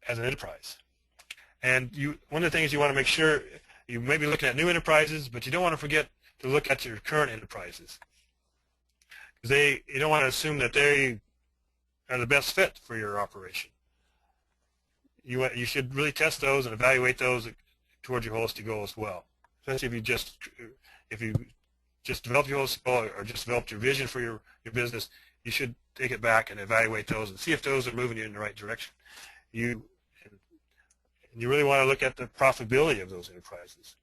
as an enterprise. And one of the things you want to make sure, you may be looking at new enterprises, but you don't want to forget to look at your current enterprises. Because you don't want to assume that they are the best fit for your operation. You should really test those and evaluate those towards your holistic goal as well. Especially if you just developed your holistic goal or just developed your vision for your business, you should take it back and evaluate those and see if those are moving you in the right direction. You really want to look at the profitability of those enterprises.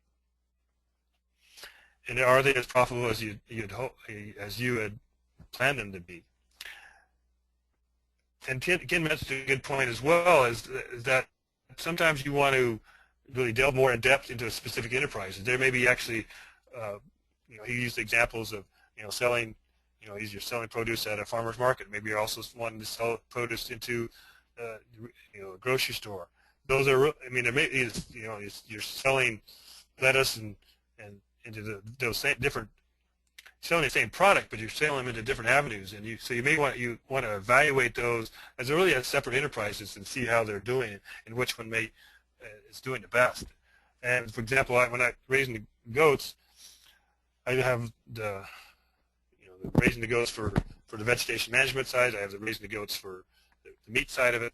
And are they as profitable as you had planned them to be? And Ken mentioned a good point as well, is that sometimes you want to really delve more in depth into a specific enterprise. There may be actually, he used examples of, selling, you're selling produce at a farmer's market. Maybe you're also wanting to sell produce into, a grocery store. Those are, you're selling lettuce and into those same different, selling the same product, but you're selling them into different avenues, and so you may want to evaluate those as really as separate enterprises and see how they're doing and which one is doing the best. And for example, when I'm raising the goats, I have the raising the goats for the vegetation management side. I have the raising the goats for the meat side of it.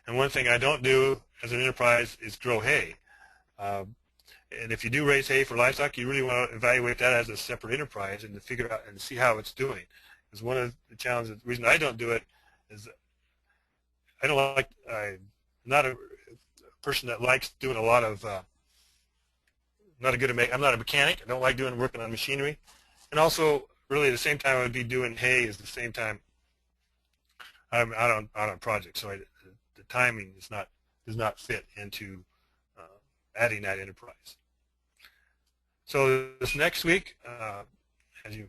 And one thing I don't do as an enterprise is grow hay. And if you do raise hay for livestock, you really want to evaluate that as a separate enterprise and to figure out and see how it's doing. Because one of the challenges, the reason I don't do it is I'm not a person that likes doing a lot of, I'm not a mechanic. I don't like working on machinery. And also, really, at the same time I would be doing hay is the same time I'm out on projects. So the timing does not fit into adding that enterprise. So this next week, as you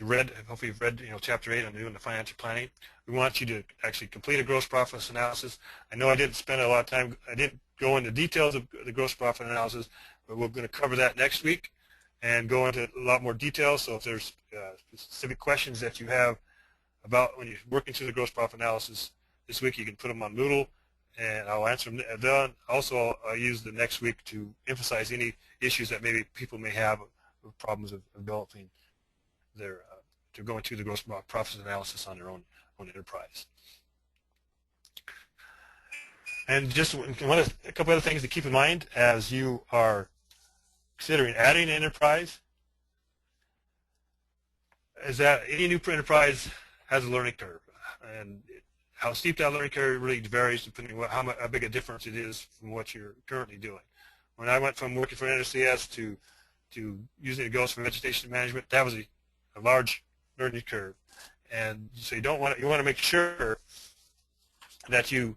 read, hopefully you've read Chapter 8 on doing the financial planning, we want you to actually complete a gross profit analysis. I know I didn't spend a lot of time, I didn't go into details of the gross profit analysis, but we're going to cover that next week and go into a lot more details. So if there's specific questions that you have about when you're working through the gross profit analysis this week, you can put them on Moodle, and I'll answer them then. Also, I'll use the next week to emphasize any issues that maybe people may have with problems of developing to going through the gross profit analysis on their own enterprise. And just a couple other things to keep in mind as you are considering adding an enterprise is that any new enterprise has a learning curve, and how steep that learning curve really varies depending on how big a difference it is from what you're currently doing. When I went from working for NRCS to using the goals for vegetation management, that was a large learning curve, and so you want to make sure that you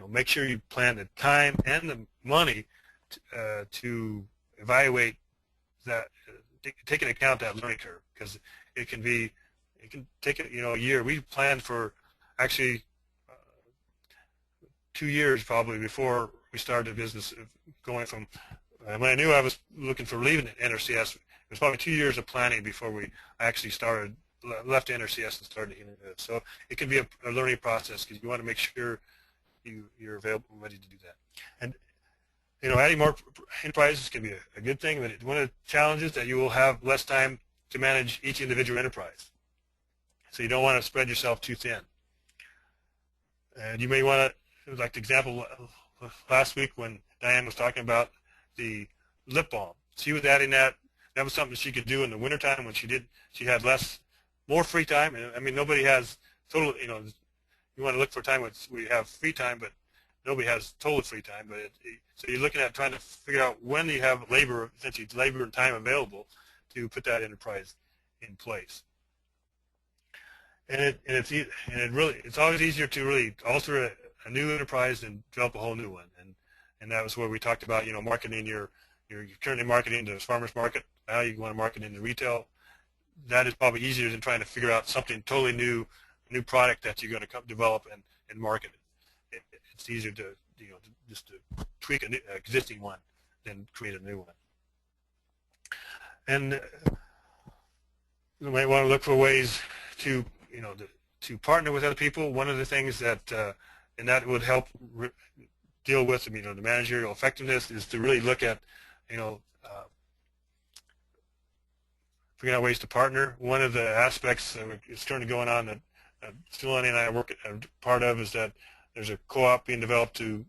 make sure you plan the time and the money to evaluate that, take into account that learning curve, because it can take a year. We planned for actually 2 years probably before we started the business, going from when I knew I was looking for leaving NRCS. It was probably 2 years of planning before we actually left NRCS and started. So it can be a learning process, because you want to make sure you're available and ready to do that. And adding more enterprises can be a good thing, but one of the challenges that you will have less time to manage each individual enterprise. So you don't want to spread yourself too thin. And you may want to, like the example last week when Diane was talking about the lip balm. She was adding that. That was something she could do in the wintertime when she had more free time. And I mean, nobody has total, you want to look for a time when we have free time, but nobody has total free time. But so you're looking at trying to figure out when you have essentially labor and time available to put that enterprise in place. And it's always easier to really alter a new enterprise than develop a whole new one. And that was where we talked about marketing you're currently marketing to the farmers market. Now you want to market in the retail. That is probably easier than trying to figure out something totally new, a new product that you're going to develop and market. It's easier to just to tweak an existing one than create a new one. And you might want to look for ways to to partner with other people. One of the things that and that would help deal with, the managerial effectiveness is to really look at, figuring out ways to partner. One of the aspects that is currently going on that Sulani and I are part of is that there's a co-op being developed to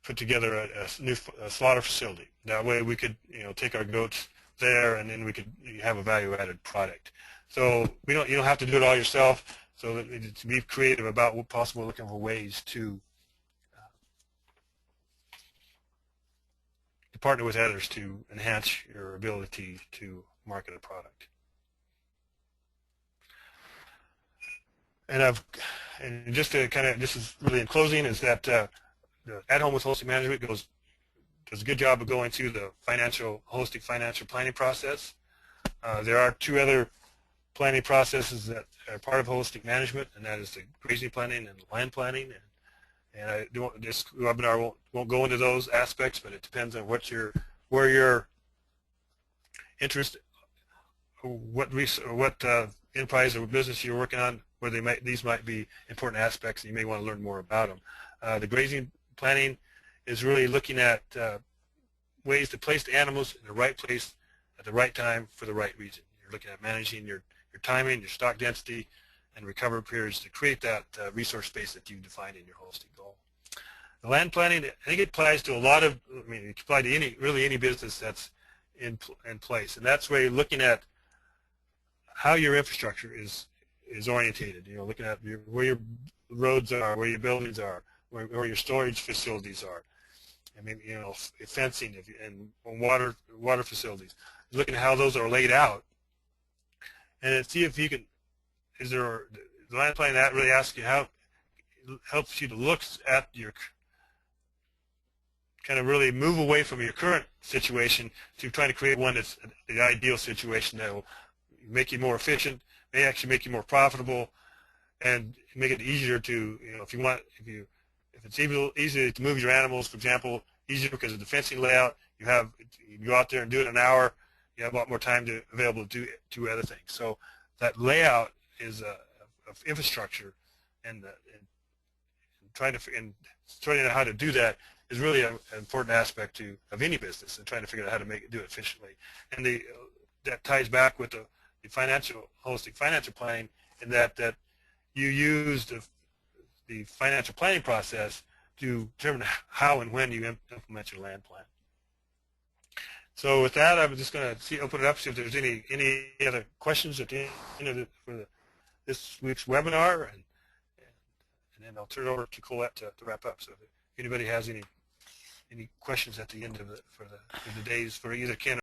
put together a new slaughter facility. That way we could, take our goats there, and then we could have a value-added product. So you don't have to do it all yourself. So to be creative about what possible, looking for ways to partner with others to enhance your ability to market a product. And just to this is really in closing, is that the At Home with Hosting Management does a good job of going through the financial planning process. There are two other planning processes that are part of hosting management, and that is the grazing planning and land planning. And this webinar won't go into those aspects, but it depends on where your interest, what enterprise or business you're working on, where these might be important aspects, and you may want to learn more about them. The grazing planning is really looking at ways to place the animals in the right place at the right time for the right reason. You're looking at managing your timing, your stock density, and recovery periods to create that resource space that you've defined in your hosting goal. The land planning, I think it applies to a lot of, it can apply to any business that's in place, and that's where you're looking at how your infrastructure is orientated. Looking at where your roads are, where your buildings are, where your storage facilities are. Fencing and water facilities. Looking at how those are laid out, and see if you can. The land planning that really asks you how it helps you to look at your really move away from your current situation to trying to create one that's the ideal situation that will make you more efficient, may actually make you more profitable, and make it easier to, if it's easier to move your animals, for example, easier because of the fencing layout. You go out there and do it in an hour. You have a lot more time available to do other things. So that layout is of infrastructure, and trying to know how to do that is really an important aspect of any business, and trying to figure out how to do it efficiently. And that ties back with the financial planning, in that you use the financial planning process to determine how and when you implement your land plan. So with that, I'm just going to open it up, see if there's any other questions at the end of this week's webinar, and then I'll turn it over to Colette to wrap up. So if anybody has any questions at the end of for the days for either Ken